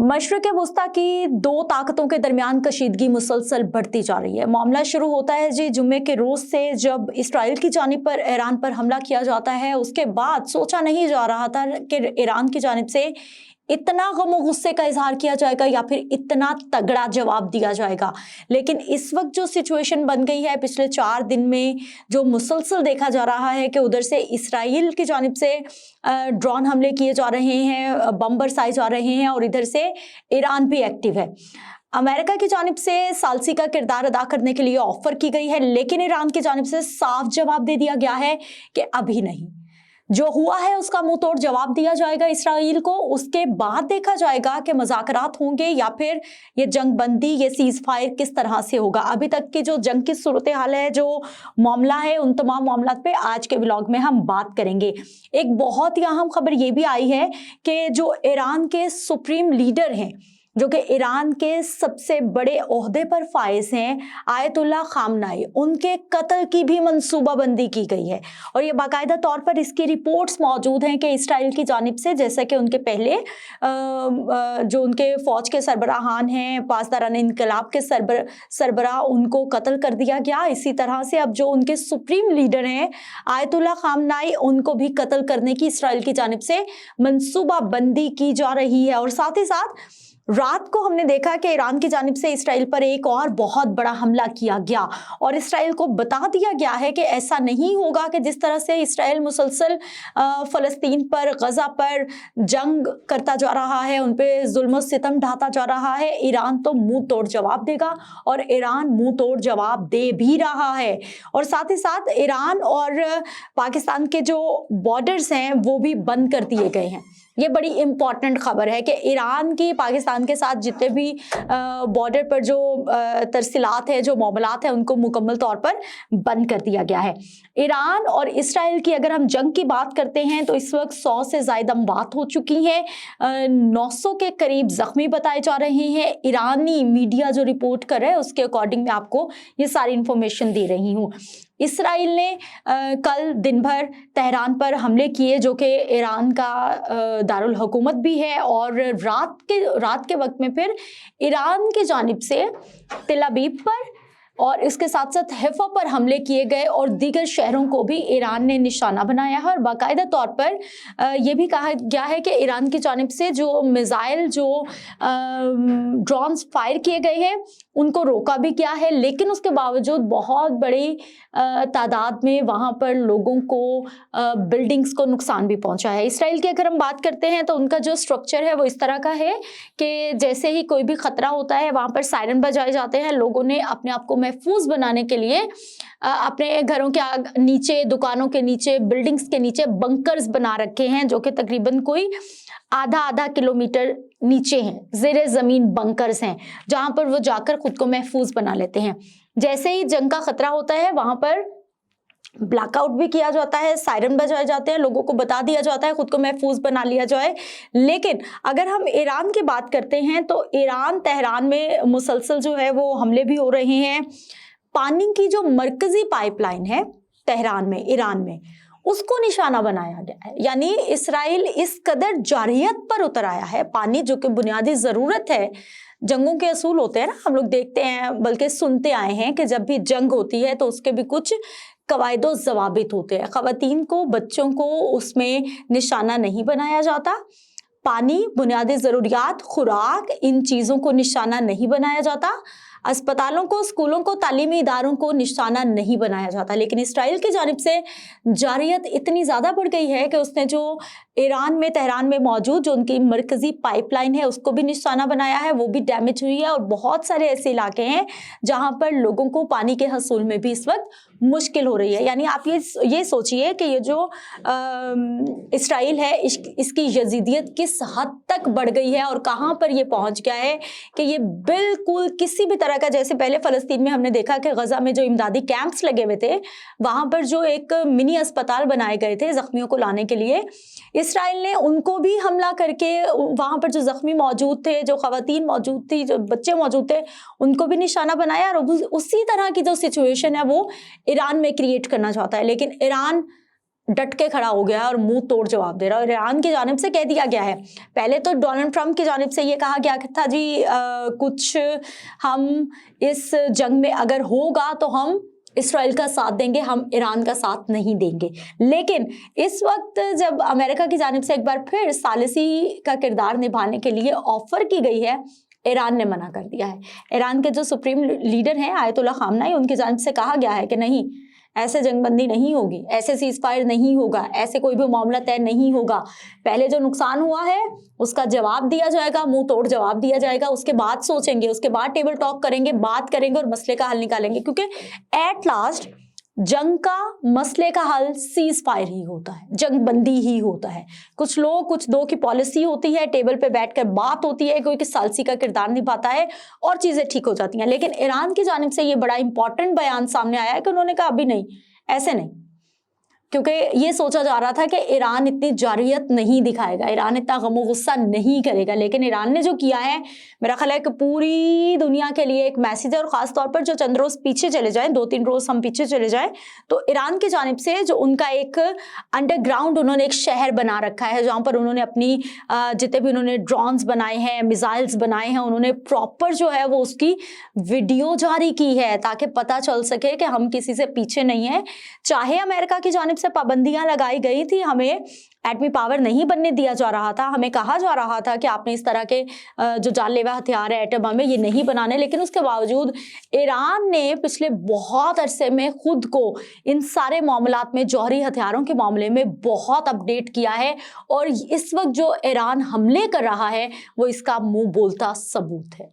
मशरिक़ वस्ता की दो ताकतों के दरमियान कशीदगी मुसलसल बढ़ती जा रही है। मामला शुरू होता है जी जुम्मे के रोज़ से, जब इसराइल की जानिब पर ईरान पर हमला किया जाता है। उसके बाद सोचा नहीं जा रहा था कि ईरान की जानिब से इतना गम गुस्से का इजहार किया जाएगा या फिर इतना तगड़ा जवाब दिया जाएगा। लेकिन इस वक्त जो सिचुएशन बन गई है, पिछले 4 दिन में जो मुसलसल देखा जा रहा है कि उधर से इसराइल की जानिब से ड्रोन हमले किए जा रहे हैं, बम बरसाए जा रहे हैं और इधर से ईरान भी एक्टिव है। अमेरिका की जानिब से सालसी का किरदार अदा करने के लिए ऑफर की गई है, लेकिन ईरान की जानिब से साफ जवाब दे दिया गया है कि अभी नहीं, जो हुआ है उसका मुंह तोड़ जवाब दिया जाएगा इसराइल को। उसके बाद देखा जाएगा कि मुज़ाकरात होंगे या फिर ये जंग बंदी, ये सीज फायर किस तरह से होगा। अभी तक की जो जंग की सूरत हाल है, जो मामला है, उन तमाम मामला पे आज के व्लॉग में हम बात करेंगे। एक बहुत ही अहम खबर ये भी आई है कि जो ईरान के सुप्रीम लीडर हैं, जो कि ईरान के सबसे बड़े ओहदे पर फाइज हैं, आयतुल्ला खामनाई, उनके कत्ल की भी मंसूबाबंदी की गई है। और ये बाकायदा तौर पर इसकी रिपोर्ट्स मौजूद हैं कि इसराइल की जानिब से, जैसे कि उनके पहले जो उनके फ़ौज के सरबराहान हैं, पासदारान इनकलाब के सरबराह, उनको कत्ल कर दिया गया। इसी तरह से अब जो उनके सुप्रीम लीडर हैं आयतुल्ला खामनाई, उनको भी कत्ल करने की इसराइल की जानिब से मंसूबाबंदी की जा रही है। और साथ ही साथ रात को हमने देखा कि ईरान की जानिब से इसराइल पर एक और बहुत बड़ा हमला किया गया और इसराइल को बता दिया गया है कि ऐसा नहीं होगा कि जिस तरह से इसराइल मुसलसल फ़लस्तीन पर, गज़ा पर जंग करता जा रहा है, उन पे जुल्म सितम ढाता जा रहा है, ईरान तो मुंह तोड़ जवाब देगा और ईरान मुंह तोड़ जवाब दे भी रहा है। और साथ ही साथ ईरान और पाकिस्तान के जो बॉर्डर्स हैं वो भी बंद कर दिए गए हैं। ये बड़ी इंपॉर्टेंट खबर है कि ईरान की पाकिस्तान के साथ जितने भी बॉर्डर पर जो तरसीलात है, जो मामलात है, उनको मुकम्मल तौर पर बंद कर दिया गया है। ईरान और इसराइल की अगर हम जंग की बात करते हैं तो इस वक्त 100 से ज़ायद अमवात हो चुकी हैं, 900 के करीब ज़ख्मी बताए जा रहे हैं। ईरानी मीडिया जो रिपोर्ट कर रहा है उसके अकॉर्डिंग मैं आपको ये सारी इंफॉर्मेशन दे रही हूँ। इसराइल ने कल दिन भर तेहरान पर हमले किए, जो कि ईरान का दारुल हुकूमत भी है, और रात के वक्त में फिर ईरान की जानिब से तेल अवीव पर और इसके साथ साथ हैफा पर हमले किए गए और दीगर शहरों को भी ईरान ने निशाना बनाया है। और बाकायदा तौर पर यह भी कहा गया है कि ईरान की जानिब से जो मिसाइल, जो ड्रोन्स फायर किए गए हैं, उनको रोका भी गया है, लेकिन उसके बावजूद बहुत बड़ी तादाद में वहाँ पर लोगों को, बिल्डिंग्स को नुकसान भी पहुँचा है। इसराइल की अगर हम बात करते हैं तो उनका जो स्ट्रक्चर है वो इस तरह का है कि जैसे ही कोई भी ख़तरा होता है वहाँ पर सायरन बजाए जाते हैं। लोगों ने अपने आप को महफूज बनाने के लिए अपने घरों के नीचे, दुकानों के नीचे, बिल्डिंग्स के नीचे बंकर्स बना रखे हैं, जो कि तकरीबन कोई आधा किलोमीटर नीचे हैं, ज़ेरे ज़मीन बंकर्स हैं, जहां पर वो जाकर खुद को महफूज बना लेते हैं। जैसे ही जंग का खतरा होता है वहां पर ब्लैकआउट भी किया जाता है, सायरन बजाए जाते हैं, लोगों को बता दिया जाता है खुद को महफूज बना लिया जाए। लेकिन अगर हम ईरान की बात करते हैं तो ईरान तेहरान में मुसलसल जो है वो हमले भी हो रहे हैं। पानी की जो मरकजी पाइपलाइन है तेहरान में, ईरान में, उसको निशाना बनाया गया है। यानी इसराइल इस कदर जारहियत पर उतर आया है। पानी जो कि बुनियादी ज़रूरत है, जंगों के असूल होते हैं ना, हम लोग देखते हैं, बल्कि सुनते आए हैं कि जब भी जंग होती है तो उसके भी कुछ कवायदो ज़वाबित होते हैं। ख़वातीन को, बच्चों को उसमें निशाना नहीं बनाया जाता। पानी, बुनियादी ज़रूरियात, खुराक, इन चीज़ों को निशाना नहीं बनाया जाता। अस्पतालों को, स्कूलों को, तालीमी इदारों को निशाना नहीं बनाया जाता। लेकिन इसराइल की जानिब से जारहियत इतनी ज़्यादा बढ़ गई है कि उसने जो ईरान में, तेहरान में मौजूद जो उनकी मरकज़ी पाइपलाइन है उसको भी निशाना बनाया है, वो भी डैमेज हुई है। और बहुत सारे ऐसे इलाके हैं जहाँ पर लोगों को पानी के हसूल में भी इस वक्त मुश्किल हो रही है। यानी आप ये सोचिए कि ये जो इसराइल है, इसकी यजीदियत किस हद तक बढ़ गई है और कहाँ पर ये पहुँच गया है कि ये बिल्कुल किसी भी तरह का, जैसे पहले फ़लस्तीन में हमने देखा कि गज़ा में जो इमदादी कैंप्स लगे हुए थे, वहाँ पर जो एक मिनी अस्पताल बनाए गए थे ज़ख्मियों को लाने के लिए, इसराइल ने उनको भी हमला करके वहाँ पर जो ज़ख्मी मौजूद थे, जो ख़वातीन मौजूद थी, जो बच्चे मौजूद थे, उनको भी निशाना बनाया। और उसी तरह की जो सिचुएशन है वो ईरान में क्रिएट करना चाहता है। लेकिन ईरान डट के खड़ा हो गया है और मुंह तोड़ जवाब दे रहा है। और ईरान की जानिब से कह दिया गया है, पहले तो डोनाल्ड ट्रंप की जानिब से ये कहा गया था जी कुछ हम इस जंग में अगर होगा तो हम इसराइल का साथ देंगे, हम ईरान का साथ नहीं देंगे। लेकिन इस वक्त जब अमेरिका की जानिब से एक बार फिर सालिसी का किरदार निभाने के लिए ऑफर की गई है, ईरान ने मना कर दिया है। ईरान के जो सुप्रीम लीडर हैं आयतुल्ला खामनाई, उनकी जानिब से कहा गया है कि नहीं, ऐसे जंगबंदी नहीं होगी, ऐसे सीज फायर नहीं होगा, ऐसे कोई भी मामला तय नहीं होगा। पहले जो नुकसान हुआ है उसका जवाब दिया जाएगा, मुंह तोड़ जवाब दिया जाएगा, उसके बाद सोचेंगे, उसके बाद टेबल टॉक करेंगे, बात करेंगे और मसले का हल निकालेंगे। क्योंकि एट लास्ट जंग का मसले का हल सीज फायर ही होता है, जंगबंदी ही होता है। कुछ लोग कुछ दो की पॉलिसी होती है, टेबल पे बैठकर बात होती है, कोई सालसी का किरदार निभाता है और चीजें ठीक हो जाती हैं। लेकिन ईरान की जानिब से ये बड़ा इंपॉर्टेंट बयान सामने आया है कि उन्होंने कहा अभी नहीं, ऐसे नहीं, क्योंकि ये सोचा जा रहा था कि ईरान इतनी जारियत नहीं दिखाएगा, ईरान इतना गमो गुस्सा नहीं करेगा। लेकिन ईरान ने जो किया है, मेरा ख्याल है कि पूरी दुनिया के लिए एक मैसेज है। और ख़ास तौर पर जो चंद रोज़ पीछे चले जाएं, 2-3 रोज़ हम पीछे चले जाएं, तो ईरान की जानिब से जो उनका एक अंडरग्राउंड उन्होंने एक शहर बना रखा है, जहाँ पर उन्होंने अपनी जितने भी उन्होंने ड्रोन्स बनाए हैं, मिसाइल्स बनाए हैं, उन्होंने प्रॉपर जो है वो उसकी वीडियो जारी की है ताकि पता चल सके कि हम किसी से पीछे नहीं हैं। चाहे अमेरिका की जानिब से पाबंदियां लगाई गई थी, हमें एटमी पावर नहीं बनने दिया जा रहा था, हमें कहा जा रहा था कि आपने इस तरह के जो जानलेवा हथियार है एटम बम में ये नहीं बनाने, लेकिन उसके बावजूद ईरान ने पिछले बहुत अरसे में खुद को इन सारे मामलात में, जौहरी हथियारों के मामले में बहुत अपडेट किया है। और इस वक्त जो ईरान हमले कर रहा है वो इसका मुंह बोलता सबूत है।